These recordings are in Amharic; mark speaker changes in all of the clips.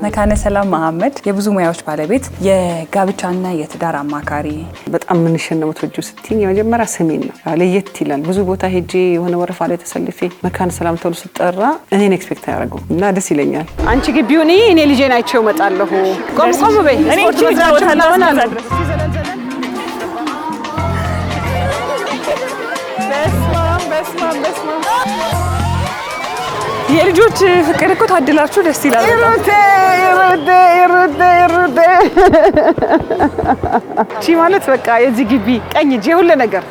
Speaker 1: መካነ ሰላም መሐመድ የብዙ ሙያዎች ባለቤት የጋብቻና የትዳር አማካሪ።
Speaker 2: በጣም ምን ነው ወጥጆ ስትኝ የመጀመሪያ ስሜን ነው ለየት ይላል። ብዙ ቦታ ሄጄ የሆነ ወረፋ ላይ ተሰልፌ መካነ ሰላም ተብሎ ሲጠራ እኔን ኤክስፔክት ያደርገው እና ደስ ይለኛል። አንቺ ግቢውን እኔ ልጄን አይቼው መጣለሁ። ቆም በይ እኔ
Speaker 1: የልጆች ፍቅር እኮ ታድላችሁ ደስ ይላል።
Speaker 2: ቺ ማለት በቃ የዚህ ግቢ ቀኝ እጄ ሁሉ ነገር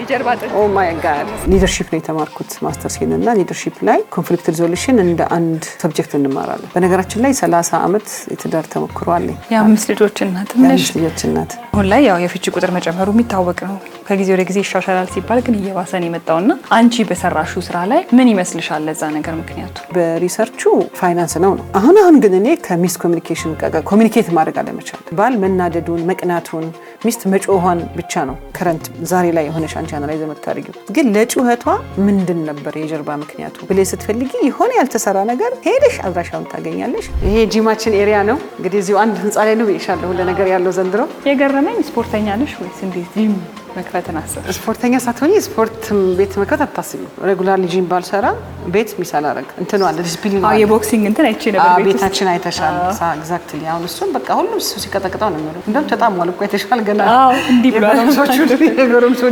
Speaker 2: ኦ ማይ ጋድ። ሊደርሺፕ ነው የተማርኩት ማስተርሴን እና ሊደርሺፕ ላይ ኮንፍሊክት ሪዞሉሽን እንደ አንድ ሰብጀክት እንማራለን። በነገራችን ላይ 30 ዓመት የትዳር ተሞክሮ አለኝ።
Speaker 1: የአምስት ልጆች እናት ነሽ።
Speaker 2: ልጆች እናት።
Speaker 1: አሁን ላይ ያው የፍቺ ቁጥር መጨመሩ የሚታወቅ ነው። ከጊዜ ወደ ጊዜ ይሻሻላል ሲባል ግን እየባሰን የመጣውና አንቺ በሰራሽው ስራ ላይ ምን ይመስልሻል ለዛ ነገር ምክንያቱ?
Speaker 2: በሪሰርቹ ፋይናንስ ነው። አሁን ግን እኔ ከሚስ ኮሚኒኬሽን ኮሚኒኬት ማድረግ አለመቻል፣ ባል መናደዱን መቅናቱን ሚስት መጮሃን ብቻ ነው ከረንት ዛሬ ላይ የሆነሽ አንቺ አናላይዝ የምታደርጊው። ግን ለጩኸቷ ምንድን ነበር የጀርባ ምክንያቱ ብለሽ ስትፈልጊ የሆነ ያልተሰራ ነገር ሄደሽ አድራሻውን ታገኛለሽ። ይሄ ጂማችን ኤሪያ ነው እንግዲህ እዚሁ አንድ ህንጻ ላይ ነው ይሻለው ሁሉ ነገር ያለው ዘንድሮ።
Speaker 1: የገረመኝ ስፖርተኛ ነሽ ወይስ እንዴት ጂም መክፈትን አሰብሽ?
Speaker 2: ስፖርተኛ ሳትሆኚ ስፖርት ቤት መክፈት አታስቢ። ሬጉላር ጂም ባልሰራ ቤት ሚሳል አረግ እንትን አለ ዲሲፕሊን
Speaker 1: አዎ የቦክሲንግ እንትን አይቼ ነበር
Speaker 2: ቤታችን አይተሻል። ኤግዛክትሊ አሁን እሱን በቃ ሁሉም ሲቀጠቅጠው ነው የሚለው። እንደውም ተጣሟል እኮ አይተሻል ገና
Speaker 1: አዎ እንዲህ ብሏል።
Speaker 2: ነገሮች